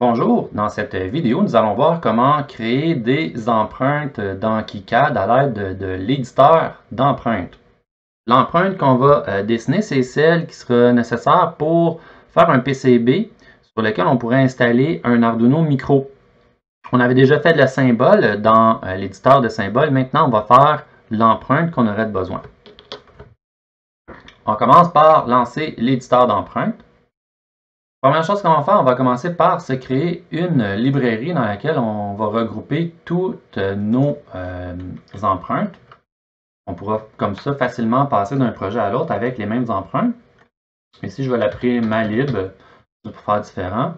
Bonjour, dans cette vidéo, nous allons voir comment créer des empreintes dans KiCad à l'aide de l'éditeur d'empreintes. L'empreinte qu'on va dessiner, c'est celle qui sera nécessaire pour faire un PCB sur lequel on pourrait installer un Arduino Micro. On avait déjà fait le symbole dans l'éditeur de symboles. Maintenant, on va faire l'empreinte qu'on aurait besoin. On commence par lancer l'éditeur d'empreintes. Première chose qu'on va faire, on va commencer par se créer une librairie dans laquelle on va regrouper toutes nos empreintes. On pourra comme ça facilement passer d'un projet à l'autre avec les mêmes empreintes. Ici, je vais l'appeler ma lib pour faire différent.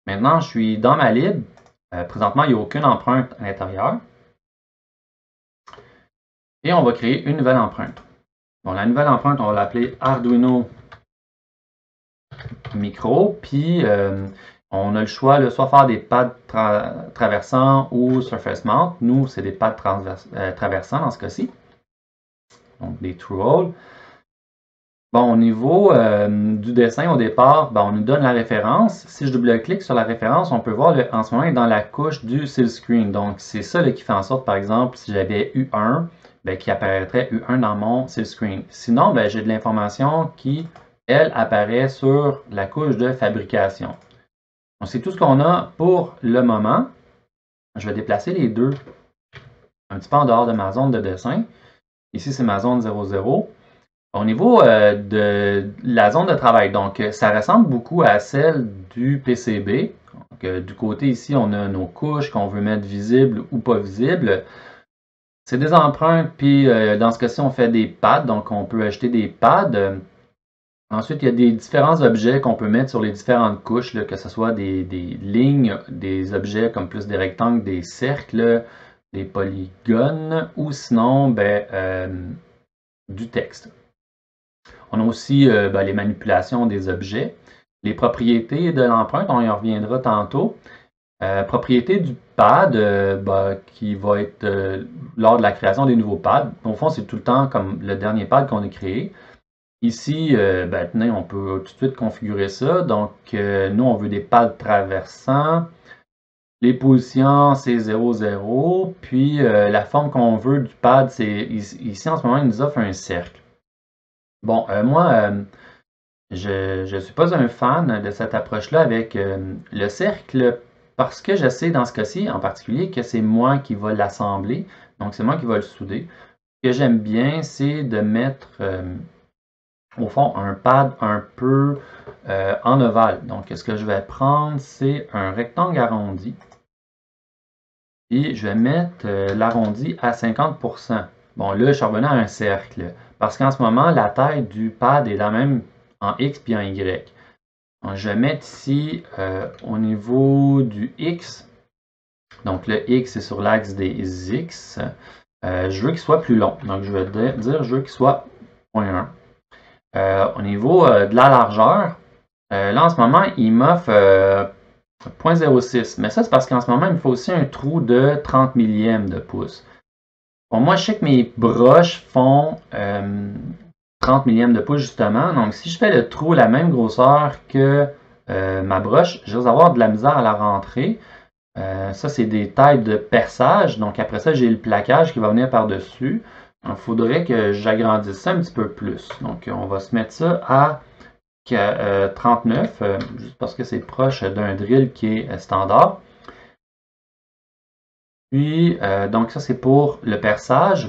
Maintenant, je suis dans ma lib. Présentement, il n'y a aucune empreinte à l'intérieur. Et on va créer une nouvelle empreinte. Bon, la nouvelle empreinte, on va l'appeler Arduino Micro, puis on a le choix de soit faire des pads traversants ou surface mount. Nous, c'est des pads traversants dans ce cas-ci. Donc, des true all. Bon, au niveau du dessin, au départ, on nous donne la référence. Si je double-clique sur la référence, on peut voir en ce moment, il est dans la couche du seal screen. Donc, c'est ça qui fait en sorte, par exemple, si j'avais U1, qu'il apparaîtrait U1 dans mon seal screen. Sinon, j'ai de l'information qui elle apparaît sur la couche de fabrication. Donc, c'est tout ce qu'on a pour le moment. Je vais déplacer les deux un petit peu en dehors de ma zone de dessin. Ici, c'est ma zone 00. Au niveau de la zone de travail, donc ça ressemble beaucoup à celle du PCB. Donc, du côté ici, on a nos couches qu'on veut mettre visibles ou pas visibles. C'est des empreintes, puis dans ce cas-ci, on fait des pads, donc on peut acheter des pads. Ensuite, il y a des différents objets qu'on peut mettre sur les différentes couches, que ce soit des lignes, des objets comme plus des rectangles, des cercles, des polygones, ou sinon du texte. On a aussi les manipulations des objets. Les propriétés de l'empreinte, on y reviendra tantôt. Propriété du pad qui va être lors de la création des nouveaux pads. Au fond, c'est tout le temps comme le dernier pad qu'on a créé. Ici, on peut tout de suite configurer ça. Donc, nous, on veut des pads traversants. Les positions, c'est 0, 0. Puis, la forme qu'on veut du pad, c'est ici, en ce moment, il nous offre un cercle. Bon, moi, je ne suis pas un fan de cette approche-là avec le cercle parce que je sais, dans ce cas-ci, en particulier, que c'est moi qui va l'assembler. Donc, c'est moi qui va le souder. Ce que j'aime bien, c'est de mettre au fond, un pad un peu en ovale. Donc, ce que je vais prendre, c'est un rectangle arrondi. Et je vais mettre l'arrondi à 50%. Bon, là, je suis revenu à un cercle. Parce qu'en ce moment, la taille du pad est la même en X puis en Y. Donc, je vais mettre ici au niveau du X. Donc, le X est sur l'axe des X. Je veux qu'il soit plus long. Donc, je vais dire, je veux qu'il soit 0.1. Au niveau de la largeur, là en ce moment, il m'offre 0.06. Mais ça, c'est parce qu'en ce moment, il me faut aussi un trou de 30 millièmes de pouce. Bon, moi, je sais que mes broches font 30 millièmes de pouce, justement. Donc, si je fais le trou à la même grosseur que ma broche, je vais avoir de la misère à la rentrer. Ça, c'est des tailles de perçage. Donc, après ça, j'ai le plaquage qui va venir par-dessus. Il faudrait que j'agrandisse ça un petit peu plus. Donc, on va se mettre ça à 39, juste parce que c'est proche d'un drill qui est standard. Puis, donc ça, c'est pour le perçage.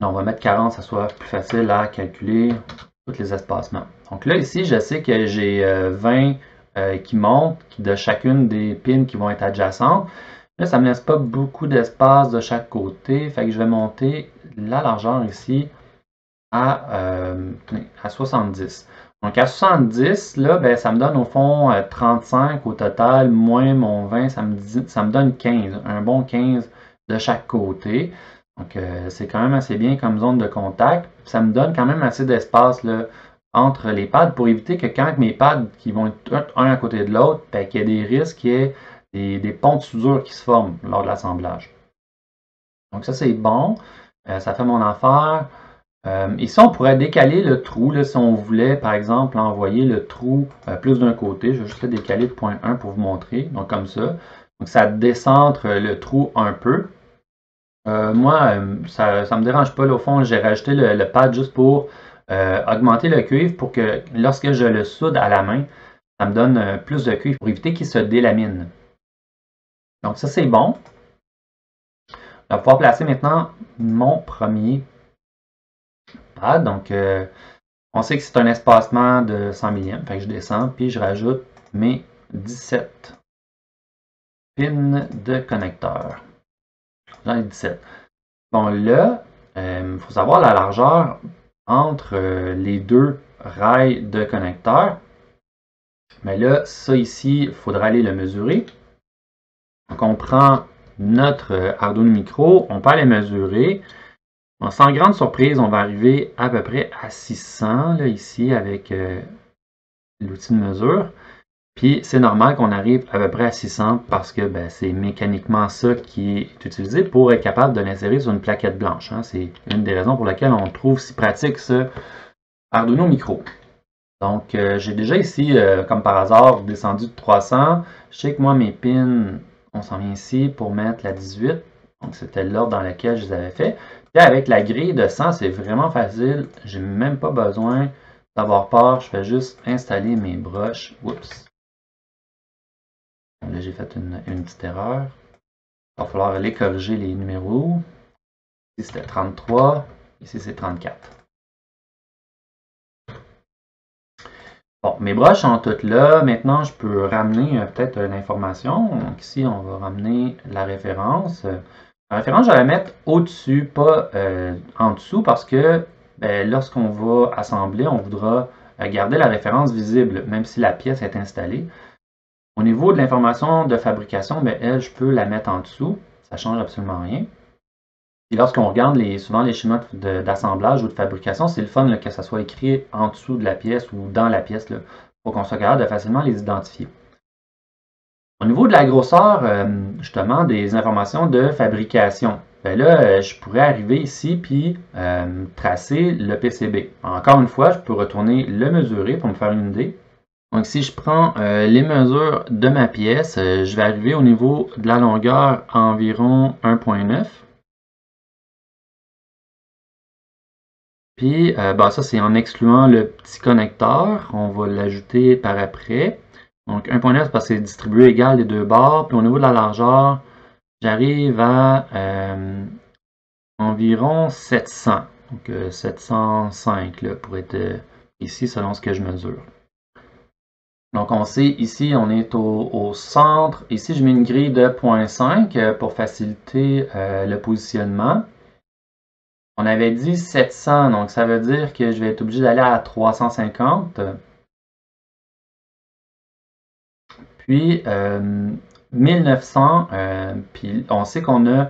On va mettre 40, ça soit plus facile à calculer tous les espacements. Donc là, ici, je sais que j'ai 20 qui montent de chacune des pins qui vont être adjacentes. Là, ça ne me laisse pas beaucoup d'espace de chaque côté. Fait que je vais monter la largeur ici à 70. Donc à 70, là, ça me donne au fond 35 au total, moins mon 20, ça me donne 15, un bon 15 de chaque côté. Donc c'est quand même assez bien comme zone de contact. Ça me donne quand même assez d'espace entre les pads pour éviter que quand mes pads qui vont être un à côté de l'autre, qu'il y ait des risques qu'il y ait des ponts de soudure qui se forment lors de l'assemblage. Donc ça, c'est bon. Ça fait mon affaire. Ici, on pourrait décaler le trou, là, si on voulait, par exemple, envoyer le trou plus d'un côté. Je vais juste le décaler de 0.1 pour vous montrer. Donc, comme ça. Donc, ça décentre le trou un peu. Moi, ça ne me dérange pas. Là, au fond, j'ai rajouté le pad juste pour augmenter le cuivre pour que lorsque je le soude à la main, ça me donne plus de cuivre pour éviter qu'il se délamine. Donc, ça, c'est bon. Je vais pouvoir placer maintenant mon premier pad. Donc, on sait que c'est un espacement de 100 millièmes. Fait que je descends, puis je rajoute mes 17 pins de connecteur. J'en ai 17. Bon, là, il faut savoir la largeur entre les deux rails de connecteur. Mais là, ça ici, il faudra aller le mesurer. Donc, on prend notre Arduino Micro, on peut aller mesurer. Bon, sans grande surprise, on va arriver à peu près à 600 là, ici avec l'outil de mesure. Puis c'est normal qu'on arrive à peu près à 600 parce que ben, c'est mécaniquement ça qui est utilisé pour être capable de l'insérer sur une plaquette blanche. Hein. C'est une des raisons pour lesquelles on trouve si pratique ce Arduino Micro. Donc j'ai déjà ici, comme par hasard, descendu de 300. Je sais que moi mes pins, on s'en vient ici pour mettre la 18. Donc c'était l'ordre dans lequel je les avais fait. Puis avec la grille de 100, c'est vraiment facile. J'ai même pas besoin d'avoir peur. Je fais juste installer mes broches. Oups. Là, j'ai fait une petite erreur. Il va falloir aller corriger les numéros. Ici, c'était 33. Ici, c'est 34. Bon, mes broches sont toutes là. Maintenant, je peux ramener peut-être l'information. Donc ici, on va ramener la référence. La référence, je vais la mettre au-dessus, pas en dessous, parce que ben, lorsqu'on va assembler, on voudra garder la référence visible, même si la pièce est installée. Au niveau de l'information de fabrication, ben, elle, je peux la mettre en dessous. Ça ne change absolument rien. Et lorsqu'on regarde souvent les schémas d'assemblage ou de fabrication, c'est le fun là, que ça soit écrit en dessous de la pièce ou dans la pièce là, pour qu'on soit capable de facilement les identifier. Au niveau de la grosseur, justement, des informations de fabrication, ben là, je pourrais arriver ici puis tracer le PCB. Encore une fois, je peux retourner le mesurer pour me faire une idée. Donc si je prends les mesures de ma pièce, je vais arriver au niveau de la longueur à environ 1.9. Puis ben, ça c'est en excluant le petit connecteur, on va l'ajouter par après. Donc 1.9 parce que c'est distribué égal des deux bords. Puis au niveau de la largeur, j'arrive à environ 700. Donc 705 là, pour être ici selon ce que je mesure. Donc on sait ici on est au centre. Ici je mets une grille de 0.5 pour faciliter le positionnement. On avait dit 700, donc ça veut dire que je vais être obligé d'aller à 350. Puis 1900, puis on sait qu'on a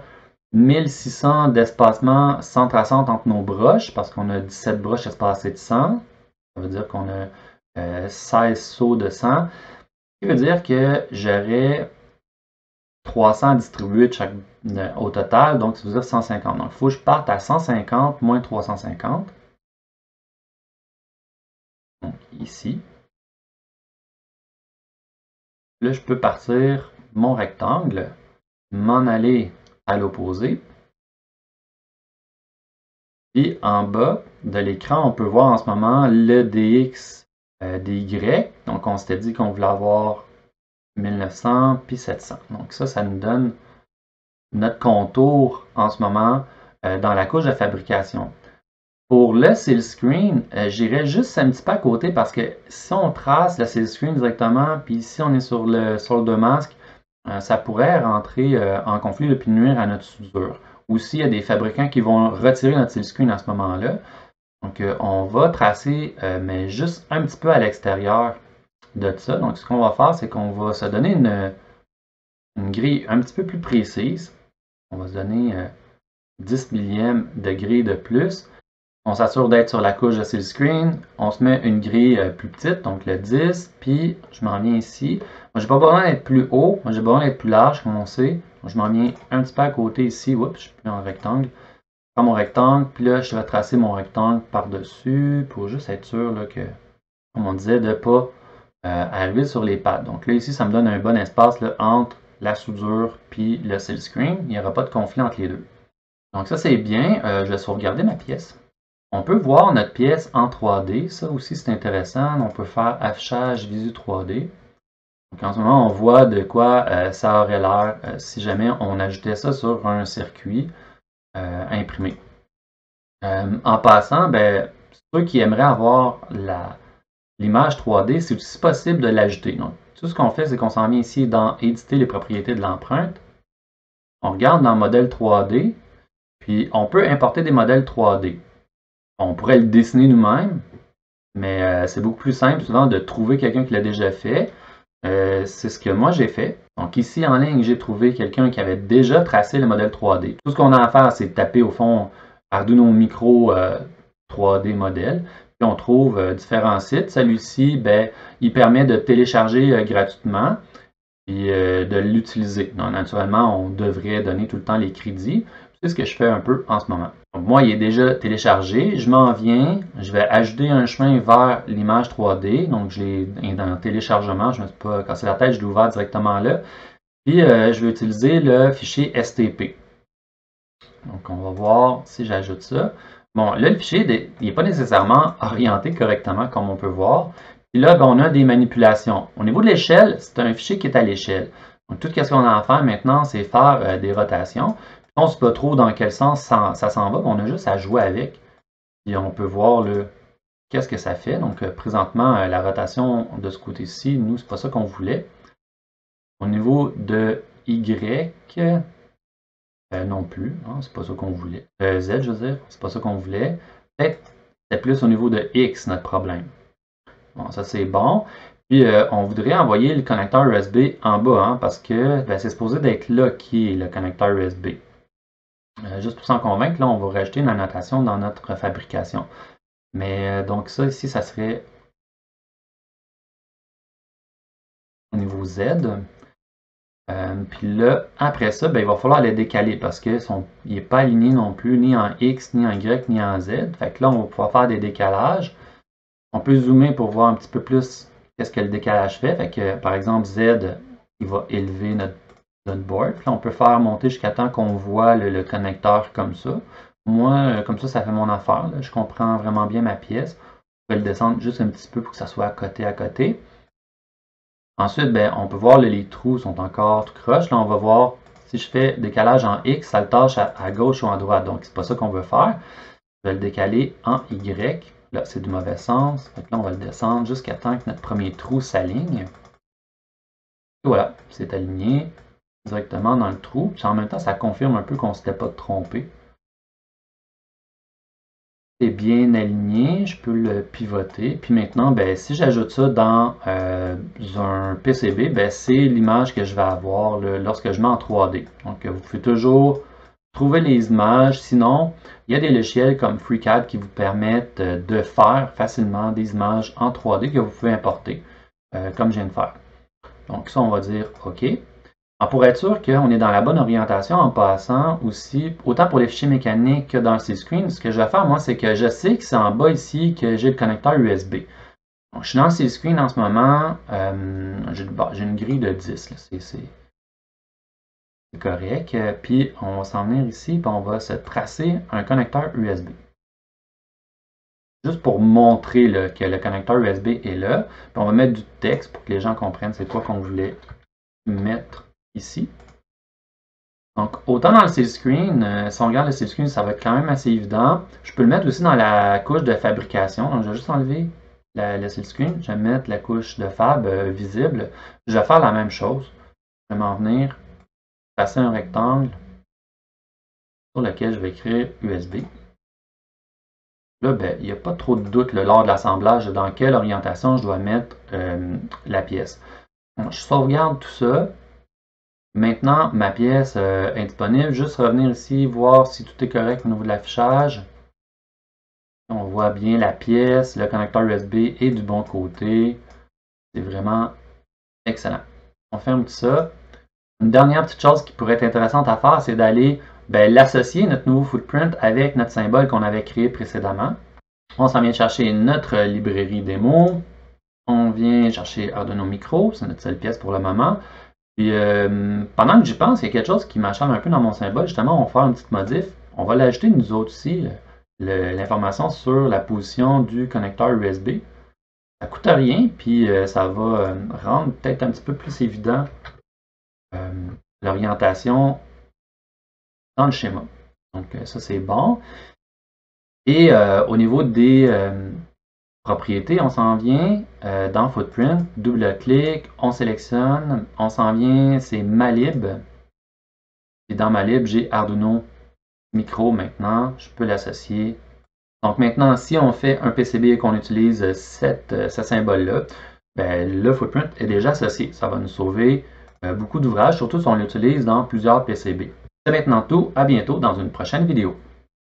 1600 d'espacement centre à centre entre nos broches parce qu'on a 17 broches espacées de 100. Ça veut dire qu'on a 16 sauts de 100. Ce qui veut dire que j'aurai 300 distribués de chaque, au total, donc ça veut dire 150. Donc il faut que je parte à 150 moins 350. Donc ici. Là, je peux partir mon rectangle, m'en aller à l'opposé. Puis en bas de l'écran, on peut voir en ce moment le DX DY. Donc on s'était dit qu'on voulait avoir 1900 puis 700. Donc ça nous donne notre contour en ce moment dans la couche de fabrication. Pour le seal screen, j'irai juste un petit peu à côté parce que si on trace le seal screen directement, puis ici on est sur le deux masques, ça pourrait rentrer en conflit puis nuire à notre soudure. Aussi, il y a des fabricants qui vont retirer notre seal screen à ce moment-là. Donc, on va tracer, mais juste un petit peu à l'extérieur de ça. Donc, ce qu'on va faire, c'est qu'on va se donner une grille un petit peu plus précise. On va se donner 10 millièmes de grille de plus. On s'assure d'être sur la couche de seal screen. On se met une grille plus petite, donc le 10. Puis, je m'en viens ici. Moi, j'ai pas besoin d'être plus haut. Moi, j'ai besoin d'être plus large, comme on sait. Donc, je m'en viens un petit peu à côté ici. Oups, je suis plus en rectangle. prends mon rectangle, puis là, je vais tracer mon rectangle par-dessus pour juste être sûr là, que, comme on disait, de ne pas arriver sur les pads. Donc là, ici, ça me donne un bon espace là, entre la soudure puis le seal screen. Il n'y aura pas de conflit entre les deux. Donc ça, c'est bien. Je vais sauvegarder ma pièce. On peut voir notre pièce en 3D. Ça aussi, c'est intéressant. On peut faire affichage visu 3D. Donc en ce moment, on voit de quoi ça aurait l'air si jamais on ajoutait ça sur un circuit imprimé. En passant, ben, ceux qui aimeraient avoir l'image 3D, c'est aussi possible de l'ajouter. Donc, tout ce qu'on fait, c'est qu'on s'en vient ici dans Éditer les propriétés de l'empreinte. On regarde dans Modèle 3D, puis on peut importer des modèles 3D. On pourrait le dessiner nous-mêmes, mais c'est beaucoup plus simple souvent de trouver quelqu'un qui l'a déjà fait. C'est ce que moi j'ai fait. Donc ici en ligne, j'ai trouvé quelqu'un qui avait déjà tracé le modèle 3D. Tout ce qu'on a à faire, c'est taper au fond Arduino Micro 3D modèle. Puis on trouve différents sites. Celui-ci, ben, il permet de télécharger gratuitement et de l'utiliser. Donc naturellement, on devrait donner tout le temps les crédits. C'est ce que je fais un peu en ce moment. Donc, moi, il est déjà téléchargé. Je m'en viens. Je vais ajouter un chemin vers l'image 3D. Donc, j'ai dans le téléchargement. Je ne me suis pas cassé la tête. Je l'ai ouvert directement là. Puis, je vais utiliser le fichier STP. Donc, on va voir si j'ajoute ça. Bon, là, le fichier, il n'est pas nécessairement orienté correctement, comme on peut voir. Puis là, ben, on a des manipulations. Au niveau de l'échelle, c'est un fichier qui est à l'échelle. Donc, tout ce qu'on a à faire maintenant, c'est faire des rotations. On ne sait pas trop dans quel sens ça s'en va, on a juste à jouer avec. Puis on peut voir qu'est-ce que ça fait. Donc présentement, la rotation de ce côté-ci, nous, c'est pas ça qu'on voulait. Au niveau de Y, non plus, hein, c'est pas ça qu'on voulait. Z, je veux dire, c'est pas ça qu'on voulait. Peut-être c'est plus au niveau de X notre problème. Bon, ça c'est bon. Puis on voudrait envoyer le connecteur USB en bas, hein, parce que ben, c'est supposé d'être là qui est le connecteur USB. Juste pour s'en convaincre, là, on va rajouter une annotation dans notre fabrication. Mais donc ça ici, ça serait au niveau Z. Puis là, après ça, ben, il va falloir le décaler parce qu'il n'est pas aligné non plus, ni en X, ni en Y, ni en Z. Fait que là, on va pouvoir faire des décalages. On peut zoomer pour voir un petit peu plus qu'est-ce que le décalage fait. Fait que, par exemple, Z, il va élever notre board. Puis là, on peut faire monter jusqu'à temps qu'on voit le connecteur comme ça. Moi, comme ça fait mon affaire. Là. Je comprends vraiment bien ma pièce. Je vais le descendre juste un petit peu pour que ça soit à côté. Ensuite, ben, on peut voir les trous sont encore tout croche. Là, on va voir si je fais décalage en X, ça le tâche à gauche ou à droite. Donc, c'est pas ça qu'on veut faire. Je vais le décaler en Y. Là, c'est du mauvais sens. Fait que là, on va le descendre jusqu'à temps que notre premier trou s'aligne. Et voilà, c'est aligné directement dans le trou. Puis en même temps, ça confirme un peu qu'on ne s'était pas trompé. C'est bien aligné, je peux le pivoter. Puis maintenant, ben, si j'ajoute ça dans un PCB, ben, c'est l'image que je vais avoir lorsque je mets en 3D. Donc, vous pouvez toujours trouver les images. Sinon, il y a des logiciels comme FreeCAD qui vous permettent de faire facilement des images en 3D que vous pouvez importer, comme je viens de faire. Donc ça, on va dire OK. Alors, pour être sûr qu'on est dans la bonne orientation en passant aussi, autant pour les fichiers mécaniques que dans le C-Screen, ce que je vais faire, moi, c'est que je sais que c'est en bas ici que j'ai le connecteur USB. Donc, je suis dans le C-Screen en ce moment. J'ai une grille de 10. C'est correct. Puis, on va s'en venir ici, puis on va se tracer un connecteur USB. Juste pour montrer là, que le connecteur USB est là. Puis, on va mettre du texte pour que les gens comprennent c'est quoi qu'on voulait mettre ici. Donc, autant dans le seal screen, si on regarde le seal screen, ça va être quand même assez évident. Je peux le mettre aussi dans la couche de fabrication. Donc, je vais juste enlever le seal screen. Je vais mettre la couche de fab visible. Je vais faire la même chose. Je vais m'en venir passer un rectangle sur lequel je vais écrire USB. Là, ben, il n'y a pas trop de doute lors de l'assemblage dans quelle orientation je dois mettre la pièce. Donc, je sauvegarde tout ça. Maintenant, ma pièce est disponible. Juste revenir ici, voir si tout est correct au niveau de l'affichage. On voit bien la pièce, le connecteur USB est du bon côté. C'est vraiment excellent. On ferme tout ça. Une dernière petite chose qui pourrait être intéressante à faire, c'est d'aller l'associer, notre nouveau footprint, avec notre symbole qu'on avait créé précédemment. On s'en vient chercher notre librairie démo. On vient chercher Arduino Micro, c'est notre seule pièce pour le moment. Puis pendant que j'y pense, il y a quelque chose qui m'achale un peu dans mon symbole. Justement, on va faire une petite modif. On va l'ajouter nous autres aussi, l'information sur la position du connecteur USB. Ça ne coûte rien, puis ça va rendre peut-être un petit peu plus évident l'orientation dans le schéma. Donc ça, c'est bon. Et au niveau des propriétés, on s'en vient dans Footprint, double-clic, on sélectionne, on s'en vient, c'est Malib. Et dans Malib, j'ai Arduino Micro maintenant, je peux l'associer. Donc maintenant, si on fait un PCB et qu'on utilise ce symbole-là, le footprint est déjà associé. Ça va nous sauver beaucoup d'ouvrages, surtout si on l'utilise dans plusieurs PCB. C'est maintenant tout. À bientôt dans une prochaine vidéo.